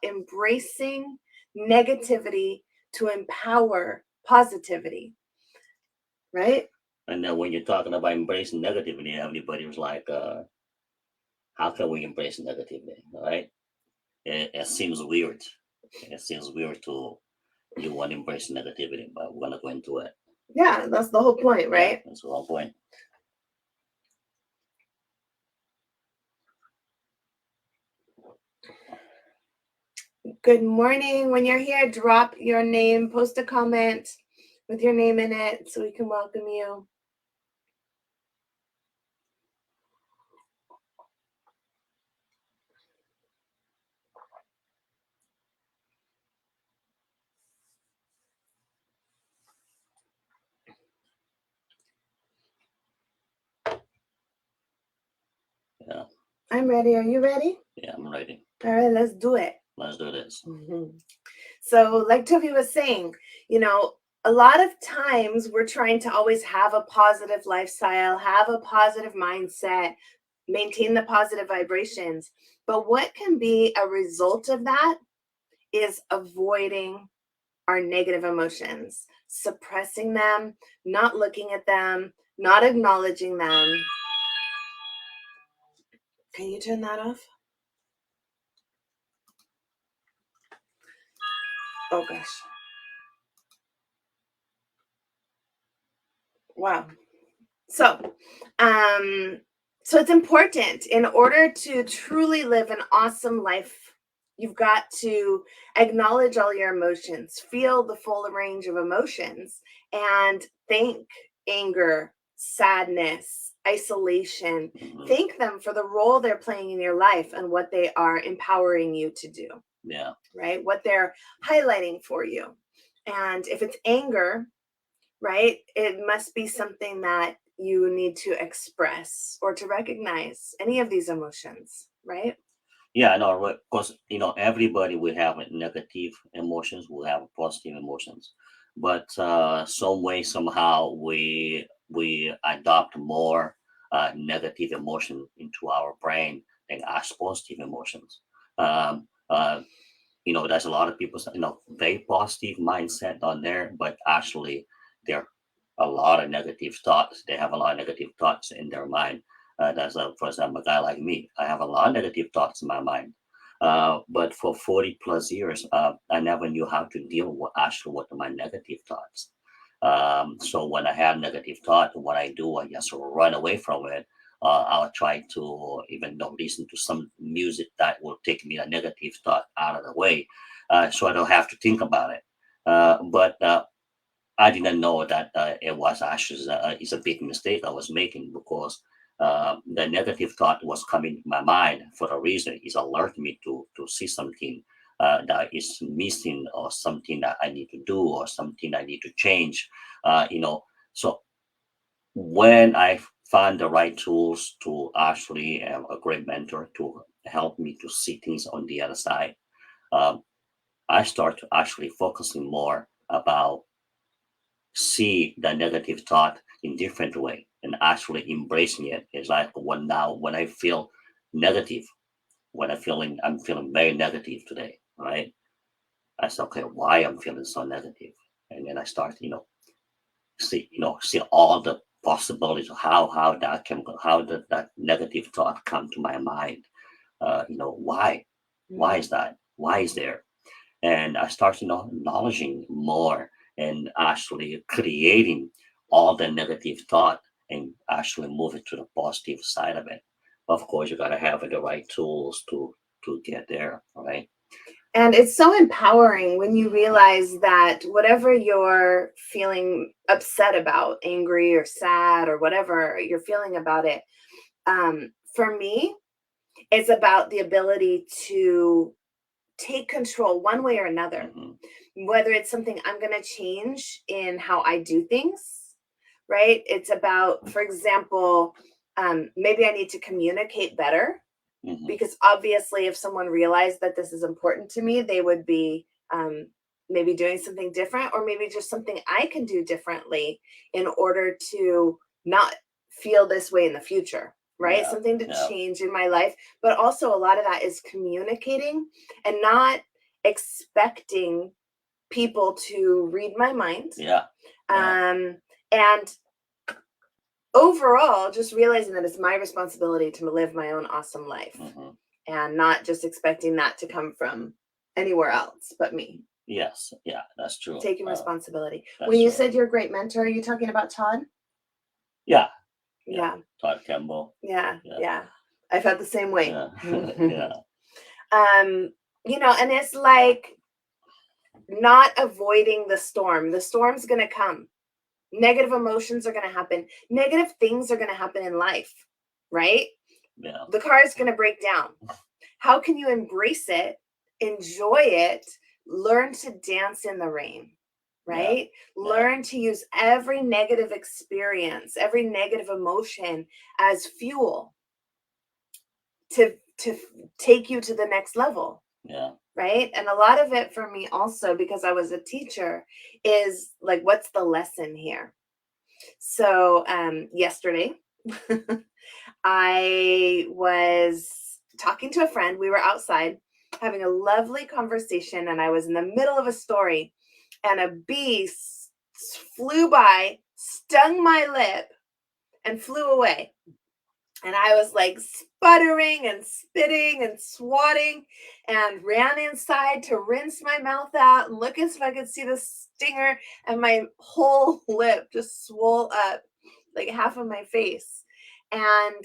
embracing negativity to empower positivity, right? And then when you're talking about embracing negativity, everybody was like, how can we embrace negativity? Right? It seems weird. It seems weird to you want to embrace negativity, but we're gonna go into it. Yeah, that's the whole point, Yeah, right? that's the whole point. Good morning. When you're here, drop your name, post a comment with your name in it so we can welcome you. Yeah. I'm ready. Are you ready? Yeah, I'm ready. All right, let's do it. Let's do this. So, like Toby was saying, a lot of times we're trying to always have a positive lifestyle, have a positive mindset, maintain the positive vibrations. But what can be a result of that is avoiding our negative emotions, suppressing them, not looking at them, not acknowledging them. Can you turn that off? Oh gosh. Wow. So, so it's important in order to truly live an awesome life. You've got to acknowledge all your emotions, feel the full range of emotions, and think anger, sadness, isolation. Thank them for the role they're playing in your life and what they are empowering you to do. Yeah. Right? What they're highlighting for you. And if it's anger, right, it must be something that you need to express or to recognize any of these emotions, right? Yeah, I know, because everybody will have negative emotions, will have positive emotions, but some way somehow we adopt more negative emotion into our brain than as positive emotions. Um, uh, there's a lot of people, very positive mindset on there, but actually there are a lot of negative thoughts. They have a lot of negative thoughts in their mind. For example, a guy like me, I have a lot of negative thoughts in my mind. But for 40 plus years, I never knew how to deal with what my negative thoughts. So when I have negative thought, what I do, I just run away from it. I'll try to even listen to some music that will take me a negative thought out of the way, so I don't have to think about it. But I didn't know that it was actually it's a big mistake I was making, because the negative thought was coming to my mind for a reason. It's alert me to see something that is missing, or something that I need to do, or something I need to change. So when I find the right tools to actually have a great mentor to help me to see things on the other side, um, I start to actually focusing more about see the negative thought in different way and actually embracing it. It's like when I feel negative, I'm feeling very negative today, right? I say, okay, why I'm feeling so negative? And then I start, see all the possibilities of how did that negative thought come to my mind? Why is that? Why is there? And I start, acknowledging more and actually creating all the negative thought and actually move it to the positive side of it. Of course, you got to have the right tools to get there, right? And it's so empowering when you realize that whatever you're feeling upset about, angry or sad or whatever you're feeling about it, for me, it's about the ability to take control one way or another. Whether it's something I'm going to change in how I do things, right? It's about, for example, maybe I need to communicate better, because obviously if someone realized that this is important to me, they would be maybe doing something different, or maybe just something I can do differently in order to not feel this way in the future, right? Something to change in my life. But also a lot of that is communicating and not expecting people to read my mind. Yeah. And overall, just realizing that it's my responsibility to live my own awesome life, and not just expecting that to come from anywhere else but me. Yes. Yeah, that's true. Taking responsibility. When you said you're a great mentor, are you talking about Todd? Yeah. Yeah. Todd Campbell. Yeah. I felt the same way. Yeah. And it's like not avoiding the storm. The storm's going to come. Negative emotions are going to happen. Negative things are going to happen in life, right? Yeah. The car is going to break down. How can you embrace it, enjoy it, learn to dance in the rain, right? Learn to use every negative experience, every negative emotion as fuel to take you to the next level. Yeah. Right. And a lot of it for me also, because I was a teacher, is like, what's the lesson here? So yesterday, I was talking to a friend. We were outside having a lovely conversation, and I was in the middle of a story, and a bee flew by, stung my lip, and flew away. And I was like sputtering and spitting and swatting, and ran inside to rinse my mouth out and look as if I could see the stinger, and my whole lip just swole up, like half of my face. And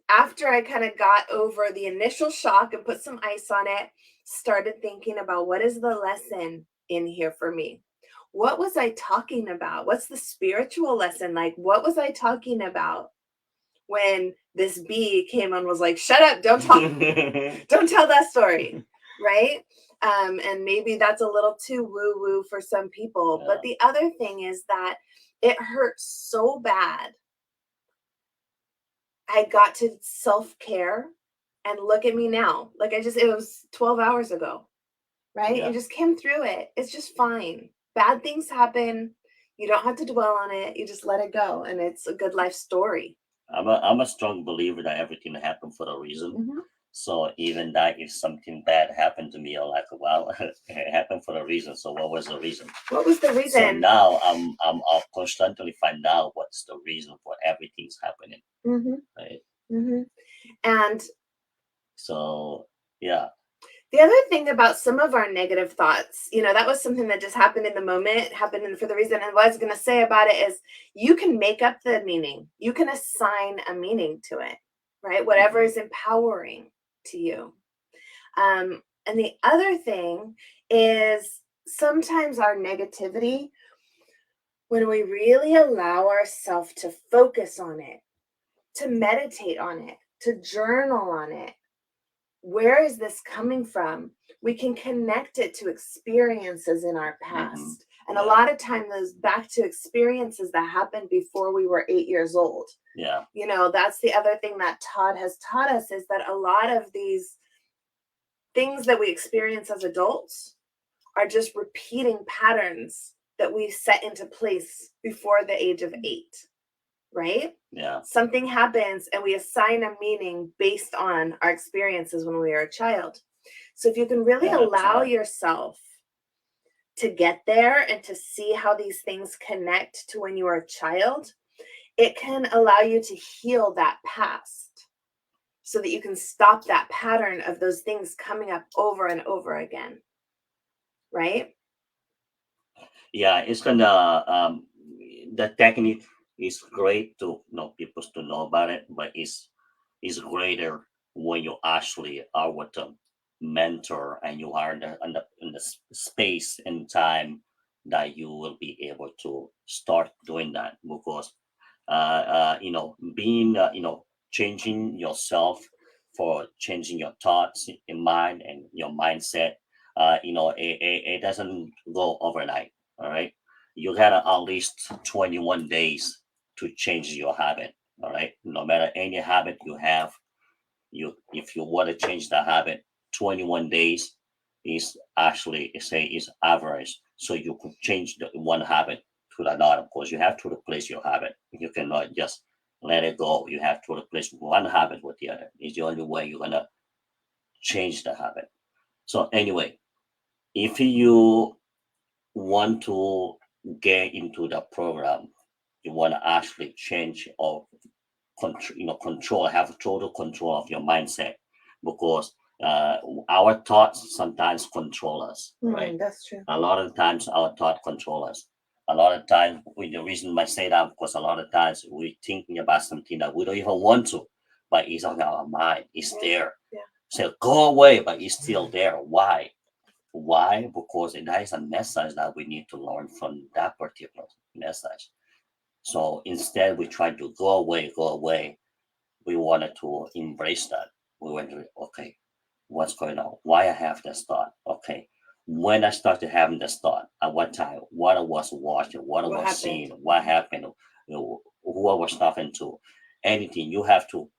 after I kind of got over the initial shock and put some ice on it, started thinking about what is the lesson in here for me? What was I talking about? What's the spiritual lesson? Like, what was I talking about when this bee came and was like, shut up, don't talk, don't tell that story, right? And maybe that's a little too woo-woo for some people. But the other thing is that it hurt so bad. I got to self-care, and look at me now. Like it was 12 hours ago, right? You just came through it. It's just fine. Bad things happen. You don't have to dwell on it. You just let it go. And it's a good life story. I'm a strong believer that everything happened for a reason. So even that if something bad happened to me, I'm like, well, it happened for a reason. So what was the reason? What was the reason? So now I'll constantly find out what's the reason for everything's happening. Right. And so yeah. The other thing about some of our negative thoughts, that was something that just happened in the moment, happened for the reason. And what I was going to say about it is you can make up the meaning. You can assign a meaning to it, right? Whatever is empowering to you. And the other thing is sometimes our negativity, when we really allow ourselves to focus on it, to meditate on it, to journal on it, where is this coming from? We can connect it to experiences in our past. And a lot of time those back to experiences that happened before we were 8 years old. Yeah. That's the other thing that Todd has taught us, is that a lot of these things that we experience as adults are just repeating patterns that we set into place before the age of 8. Right? Yeah. Something happens and we assign a meaning based on our experiences when we were a child. So if you can really allow yourself to get there and to see how these things connect to when you were a child, it can allow you to heal that past so that you can stop that pattern of those things coming up over and over again. Right? Yeah, it's gonna the technique is great to people to know about it, but it's greater when you actually are with a mentor and you are in the space and time that you will be able to start doing that, because being changing yourself for changing your thoughts in mind and your mindset, it doesn't go overnight. All right, you got at least 21 days to change your habit. All right, no matter any habit you have, if you want to change the habit, 21 days is actually is average. So you could change the one habit to another. Of course, you have to replace your habit. You cannot just let it go. You have to replace one habit with the other. It's the only way you're gonna change the habit. So anyway, If you want to get into the program, you want to actually change or control, have total control of your mindset, because uh, our thoughts sometimes control us, right? That's true. A lot of times our thought control us. A lot of times, the reason I say that, because a lot of times we're thinking about something that we don't even want to, but it's on our mind. It's there. Yeah. So go away, but it's still there. Why? Why? Because that is a message that we need to learn from that particular message. So instead, we try to go away, go away. We wanted to embrace that. We went to, okay, what's going on? Why I have this thought? Okay, when I started having this thought, at what time? What I was watching, what I What was happened? seeing, what happened, who I was talking to, anything. You have to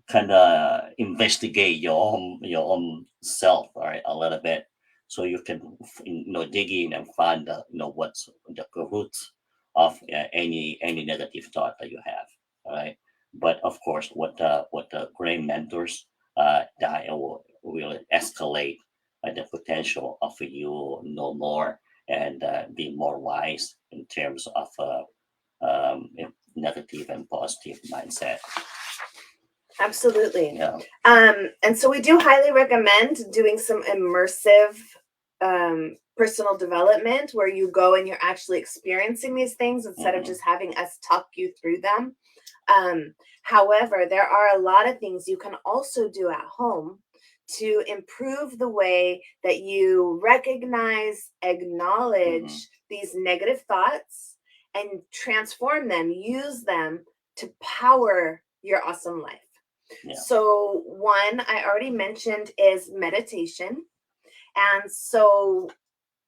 kind of investigate your own self, all right, a little bit, so you can dig in and find what's the root of any negative thought that you have, all right. But of course, what the great mentors that will escalate the potential of you know more, and be more wise in terms of negative and positive mindset. Absolutely. Yeah. And so we do highly recommend doing some immersive personal development where you go and you're actually experiencing these things instead of Mhm. just having us talk you through them. Um, However, there are a lot of things you can also do at home to improve the way that you recognize, Mhm. acknowledge these negative thoughts, and transform them, use them to power your awesome life. Yeah. So, one I already mentioned is meditation. And so,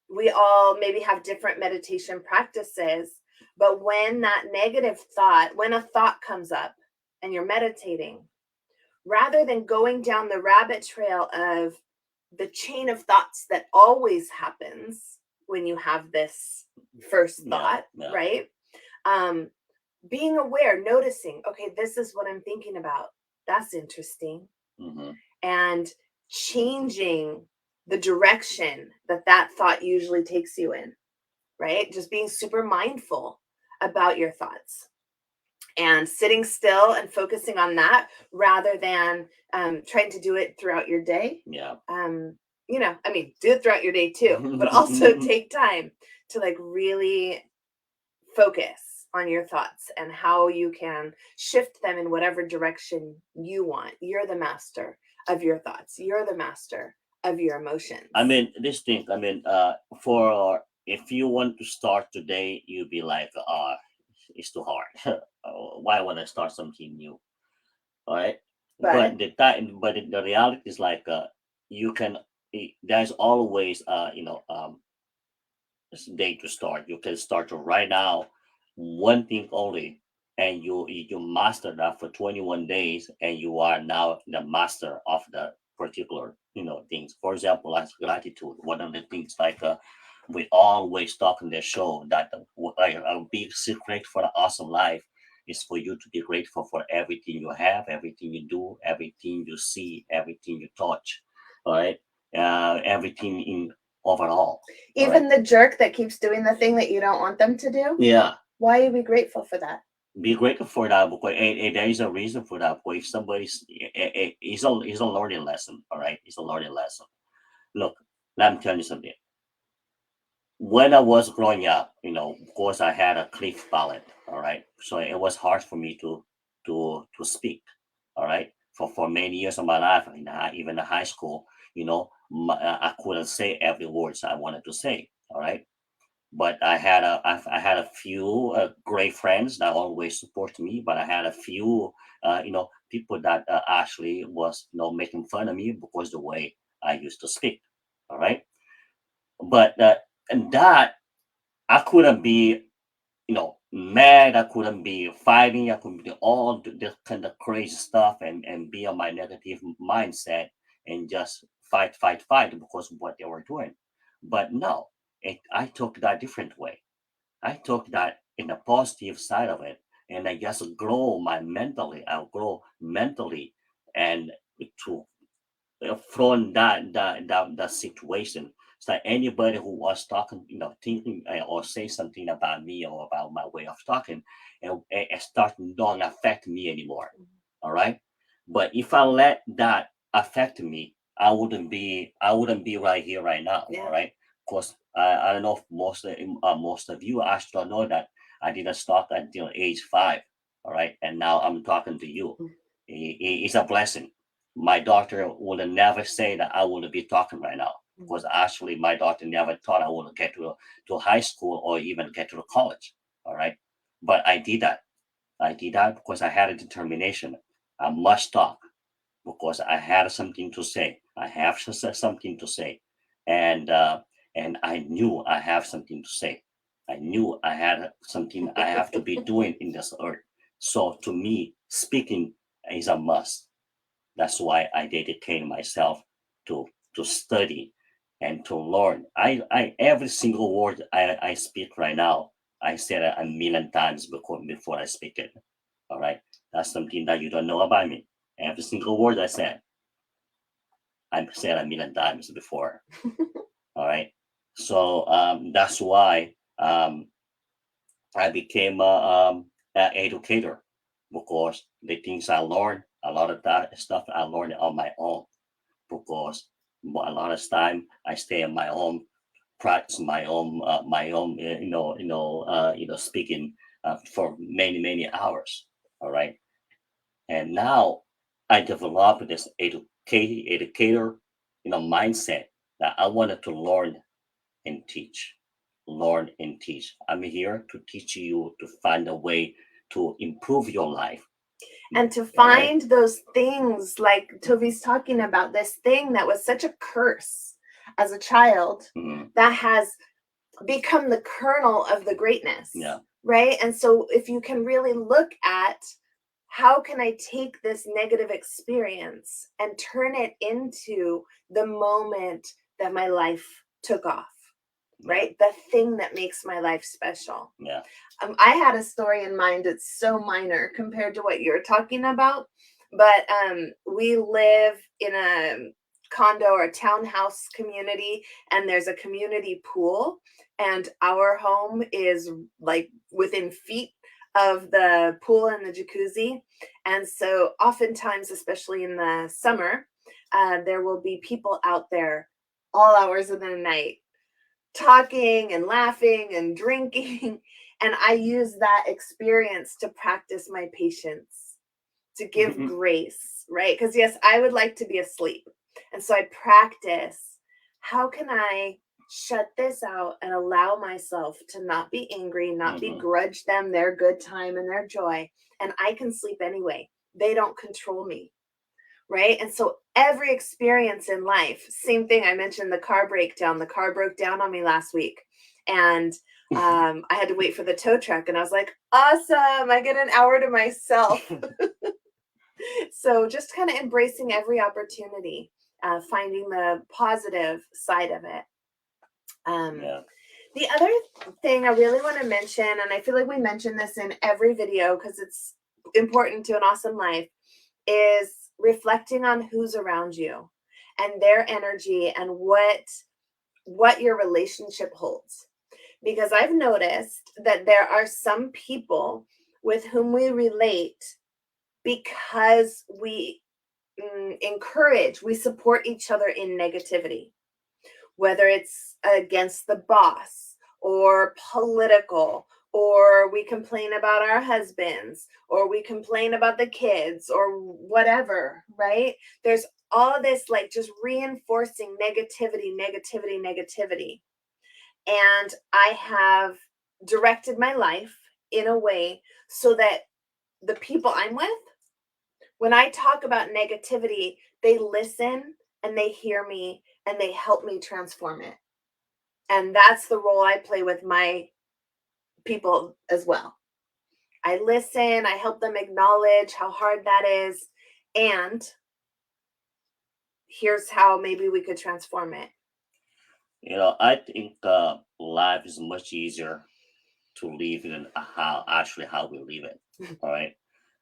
we all maybe have different meditation practices, but when that negative thought, when a thought comes up and you're meditating, rather than going down the rabbit trail of the chain of thoughts that always happens when you have this first Yeah. thought, Yeah. right? Um, Being aware, noticing, okay, this is what I'm thinking about. That's interesting. Mhm. And changing the direction that that thought usually takes you in, right? Just being super mindful about your thoughts and sitting still and focusing on that rather than trying to do it throughout your day. Yeah. I mean, do it throughout your day too, but also take time to like really focus on your thoughts and how you can shift them in whatever direction you want. You're the master of your thoughts. You're the master of your emotions. I mean, this thing. I mean, for if you want to start today, you'll be like, it's too hard. Why would I start something new? All right. But But the reality is like, you can. There's always day to start. You can start to right now, one thing only, and you master that for 21 days, and you are now the master of the particular things. For example, like gratitude. One of the things like we always talk in the show that a big secret for the awesome life is for you to be grateful for everything you have, everything you do, everything you see, everything you touch. All right, everything in overall. All right. even the jerk that keeps doing the thing that you don't want them to do, Yeah, why are we grateful for that? be grateful for that, because there is a reason for that. Because if somebody's, it's a learning lesson. All right, it's a learning lesson. Look, let me tell you something. When I was growing up, of course, I had a cliff palate. All right, so it was hard for me to speak. All right, for many years of my life, even in high school, I couldn't say every words I wanted to say. All right, but I had a few great friends that always support me, but I had a few people that actually was making fun of me because the way I used to speak. All right, but and that I couldn't be mad. I couldn't be fighting. I couldn't be all the kind of crazy stuff, and be on my negative mindset and just fight, fight, fight because of what they were doing. But no, I took that different way. I took that in the positive side of it, and I just grow my mentally. I'll grow mentally, and to from that situation. It's like anybody who was talking, thinking or say something about me or about my way of talking, and start don't affect me anymore. All right. But if I let that affect me, I wouldn't be right here right now. Yeah. All right. Of course, I don't know if most of you actually don't know that I didn't start until age 5. All right. And now I'm talking to you. It's a blessing. My daughter would never say that I would be talking right now, because actually my daughter never thought I would get to high school or even get to the college. All right. But I did that. I did that because I had a determination. I must talk because I had something to say. I have something to say, and I knew I have something to say. I knew I had something I have to be doing in this earth. So to me, speaking is a must. That's why I dedicated myself to study and to learn. I every single word I speak right now, I said it a million times before I speak it. All right. That's something that you don't know about me. Every single word I said a million times before. All right. So that's why I became an educator, because the things I learned, a lot of that stuff I learned on my own, because a lot of time I stay in my home, practice my own speaking for many hours. All right. And now I developed this educator, mindset that I wanted to and teach, learn and teach. I'm here to teach you to find a way to improve your life. And to All right. find those things, like Toby's talking about, this thing that was such a curse as a child Mhm. that has become the kernel of the greatness. Yeah. Right. And so if you can really look at how can I take this negative experience and turn it into the moment that my life took off, right? The thing that makes my life special. Yeah. I had a story in mind. It's so minor compared to what you're talking about, but we live in a condo or a townhouse community, and there's a community pool, and our home is like within feet of the pool and the jacuzzi. And so oftentimes, especially in the summer, there will be people out there all hours of the night talking and laughing and drinking. And I use that experience to practice my patience, to give grace, right? Because, yes, I would like to be asleep. And so I practice, how can I shut this out and allow myself to not be angry, not begrudge them their good time and their joy. And I can sleep anyway. They don't control me, right? And so every experience in life, same thing. I mentioned the car breakdown. The car broke down on me last week, and I had to wait for the tow truck, and I was like, awesome, I get an hour to myself. So just kind of embracing every opportunity, finding the positive side of it. Yeah. The other thing I really want to mention, and I feel like we mention this in every video because it's important to an awesome life, is reflecting on who's around you and their energy and what your relationship holds. Because I've noticed that there are some people with whom we relate because we we support each other in negativity, whether it's against the boss or political, or we complain about our husbands, or we complain about the kids, or whatever, right? There's all this like just reinforcing negativity. And I have directed my life in a way so that the people I'm with, when I talk about negativity, they listen and they hear me and they help me transform it. And that's the role I play with my people as well. I listen, I help them acknowledge how hard that is, and here's how maybe we could transform it. I think life is much easier to live than how we live it. All right.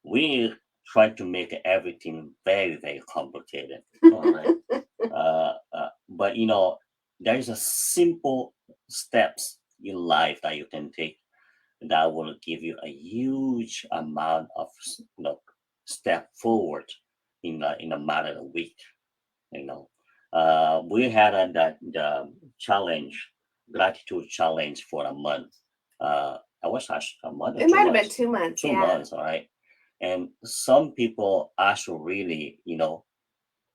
We try to make everything very complicated. All right. But there is a simple steps in life that you can take that will give you a huge amount of step forward in a matter of week. you know we had the challenge, gratitude challenge for a month. I was actually a month or It two might have been months 2 months. two Yeah. months all right. And some people actually really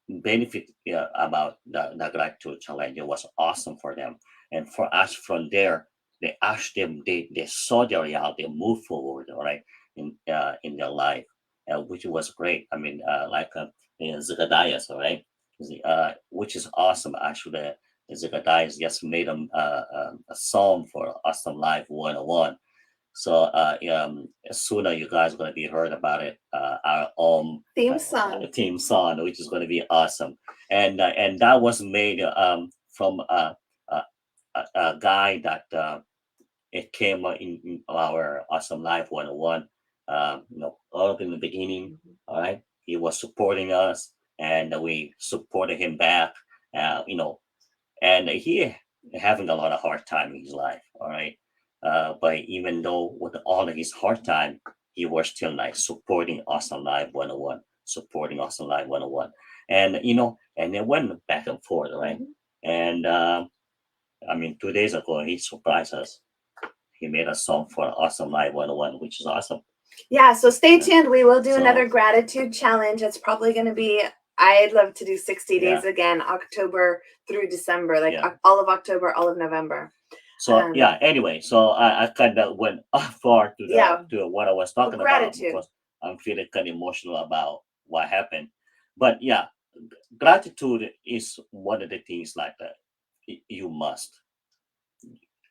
benefit about the gratitude challenge. It was awesome for them. And for us from there, they actually they saw the reality, move forward, all right, in their life, which was great. I mean, Zigadias, all right, which is awesome. Actually, Zigadias just made a song for Awesome Life 101. So sooner you guys are going to be heard about it. Our own Theme song. team song, which is going to be awesome, and that was made from a, a guy that it came in our Awesome Life 101. All in the beginning, all right, he was supporting us, and we supported him back. And he having a lot of hard time in his life, all right. But even though with all of his hard time, he was still like supporting Awesome Live 101, supporting Awesome Live 101. And and it went back and forth, right? And I mean, 2 days ago he surprised us. He made a song for Awesome Live 101, which is awesome. Yeah, so stay Yeah. tuned. We will do another So gratitude challenge. It's probably going to be, I'd love to do 60 yeah, days again, October through December, like yeah. all of October, all of November. So yeah. Anyway, so I kind of went far Yeah, to what I was talking about gratitude. because I'm feeling kind of emotional about what happened. But yeah, gratitude is one of the things like that. You must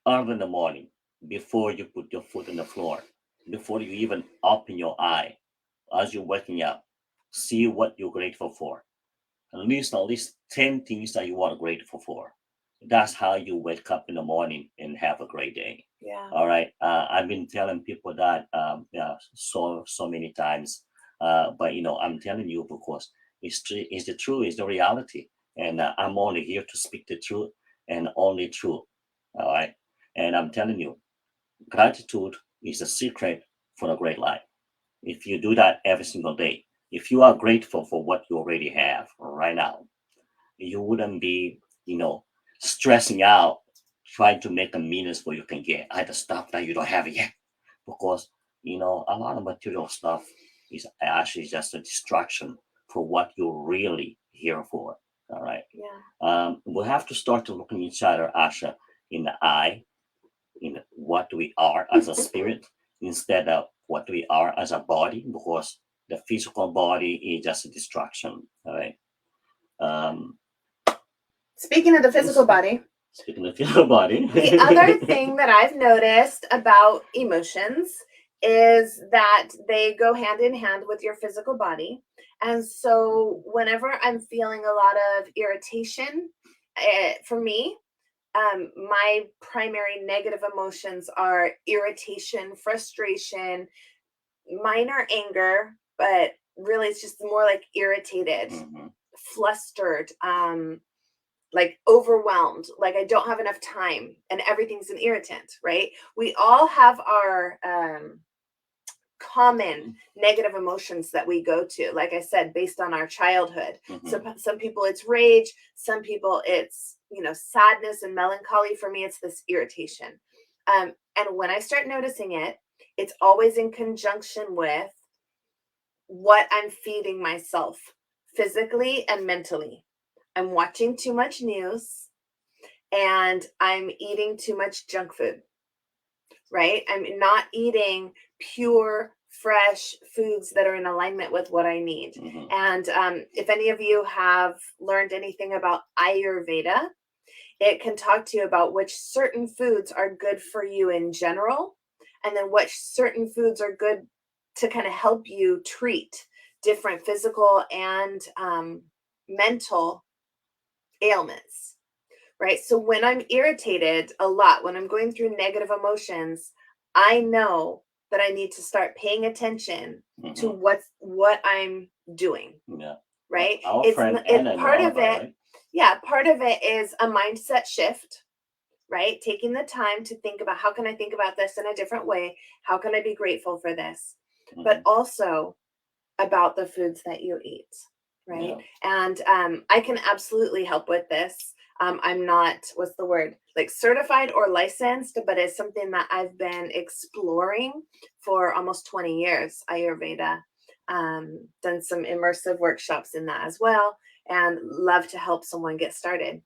early in the morning before you put your foot on the floor, before you even open your eye, as you're waking up, see what you're grateful for. At least 10 things that you are grateful for. That's how you wake up in the morning and have a great day. Yeah. All right. I've been telling people that yeah, so many times, but I'm telling you because it's the truth, it's the reality, and I'm only here to speak the truth and only truth. All right. And I'm telling you, gratitude is the secret for a great life. If you do that every single day, if you are grateful for what you already have right now, you wouldn't be, stressing out trying to make the meanings for you can get either stuff that you don't have yet. Because, a lot of material stuff is actually just a distraction for what you're really here for. All right. Yeah. We have to start to look at each other, Asha, in the eye, in what we are as a spirit instead of what we are as a body, because the physical body is just a distraction. All right. Um, Speaking of the physical body, Speaking of your body, the other thing that I've noticed about emotions is that they go hand in hand with your physical body. And so whenever I'm feeling a lot of irritation, for me, my primary negative emotions are irritation, frustration, minor anger, but really it's just more like irritated, Mhm. flustered, like overwhelmed, like I don't have enough time and everything's an irritant, right? We all have our common negative emotions that we go to, like I said, based on our childhood. So some people it's rage, some people it's sadness and melancholy. For me it's this irritation, and when I start noticing it, it's always in conjunction with what I'm feeding myself physically and mentally. I'm watching too much news and I'm eating too much junk food, right? I'm not eating pure, fresh foods that are in alignment with what I need. Mhm. And if any of you have learned anything about Ayurveda, it can talk to you about which certain foods are good for you in general, and then which certain foods are good to kind of help you treat different physical and mental ailments, right? So when I'm irritated a lot, when I'm going through negative emotions, I know that I need to start paying attention to Mhm. what I'm doing, Yeah. right? Our It's friend it's Anna part know of about it. right. yeah, part of it is a mindset shift, right? Taking the time to think about, how can I think about this in a different way? How can I be grateful for this? But Hmm. also about the foods that you eat, right? Yeah. And I can absolutely help with this. I'm not, what's the word, like certified or licensed, but it's something that I've been exploring for almost 20 years. Ayurveda, done some immersive workshops in that as well, and love to help someone get started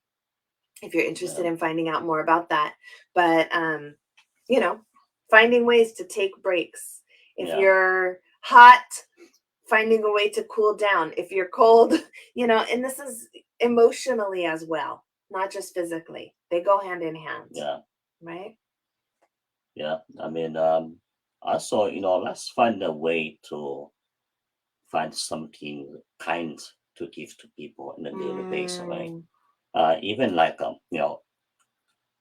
if you're interested Yeah. in finding out more about that. But you know, finding ways to take breaks. If Yeah. you're hot, finding a way to cool down. If you're cold, and this is emotionally as well, not just physically. They go hand in hand, Yeah. right? Yeah. I mean, also, let's find a way to find something kind to give to people on a daily basis, right? Mm. Even like,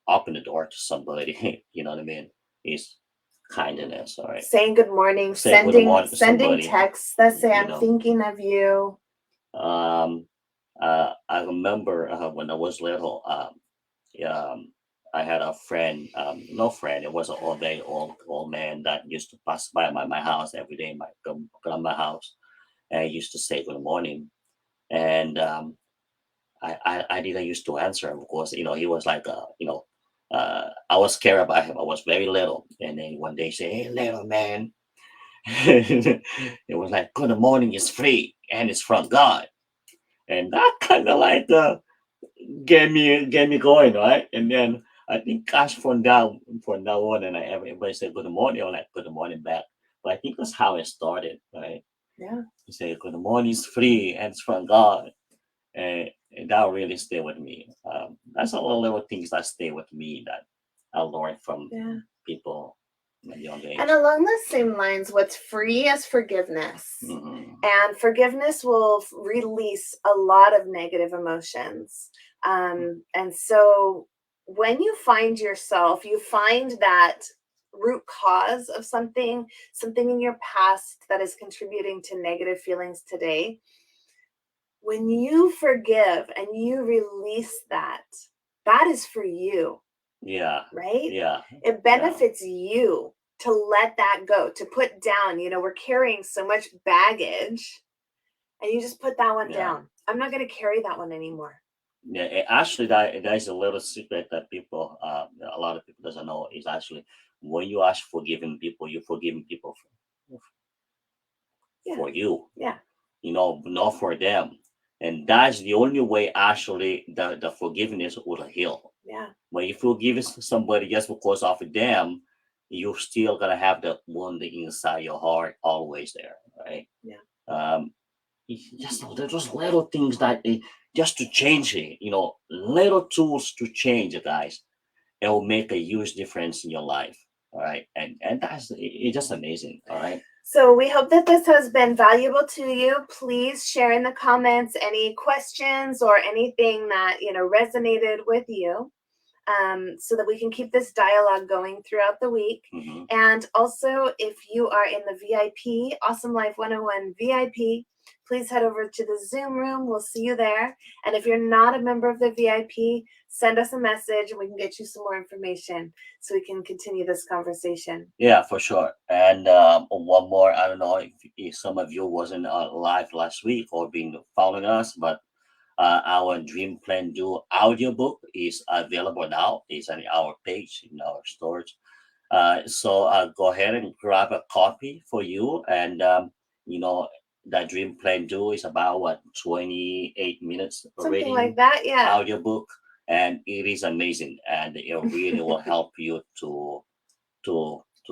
open the door to somebody, you know what I mean? Is kindness, all right? Saying good morning, Say good sending morning to sending somebody, texts that say you I'm know. thinking of you. Um, I remember when I was little, um, I had a friend, no friend, it was an old man that used to pass by my house every day, come to my house, and he used to say good morning. And I didn't used to answer him, of course. He was like, I was scared about him. I was very little. And then one day he said, "Hey, little man." It was like, "Good morning is free and it's from God." And that kind of like get me going, right? And then I think gosh from now on, and everybody said good morning, I'm like good morning back. But I think that's how it started, right? Yeah. You say good morning is free and it's from God, and that really stay with me. That's all the little things that stay with me that I learned from Yeah. people at a young And age. along the same lines, what's free is forgiveness. Hmm. And forgiveness will release a lot of negative emotions. And so when you find yourself, you find that root cause of something in your past that is contributing to negative feelings today, when you forgive and you release that, that is for you, Yeah, right? yeah, It yeah, benefits you to let that go, to put down. We're carrying so much baggage, and you just put that one yeah. down. I'm not going to carry that one anymore. Yeah, actually, that is a little secret that people, a lot of people doesn't know is actually when you ask forgiving people, you're forgiving people Yeah. for you, Yeah. not for them. And that's the only way actually the forgiveness will heal. Yeah. But if you forgive somebody just because of them, you're still gonna have that wound inside your heart always there, right? Yeah. Um, it's just there's just little things that just to change it, little tools to change it, guys. It will make a huge difference in your life. All right, and it's just amazing. All right. So we hope that this has been valuable to you. Please share in the comments any questions or anything that resonated with you, so that we can keep this dialogue going throughout the week. Mm-hmm. And also, if you are in the VIP, Awesome Life 101 VIP, please head over to the Zoom room. We'll see you there. And if you're not a member of the VIP, send us a message and we can get you some more information so we can continue this conversation. Yeah, for sure. And one more, I don't know if some of you wasn't live last week or been following us, but our Dream Plan Do audiobook is available now. It's on our page in our stores. So go ahead and grab a copy for you. And, you know, that Dream Plan Do is about what, 28 minutes Something like reading that, yeah. audiobook. And it is amazing. And it really will help you to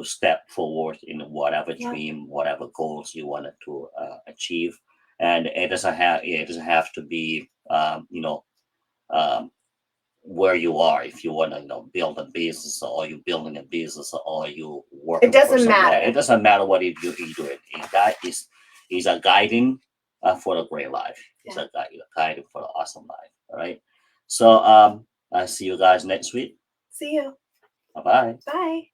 step forward in whatever Yeah. dream, whatever goals you wanted to achieve. And it doesn't have to be um, where you are. If you want to build a business, or you building a business, or you It working for doesn't someone, it matter. doesn't matter what you do it. That is a guiding for a great life. It's Yeah. a guiding for an awesome life. All right. So I see you guys next week. See you. Bye bye. Bye.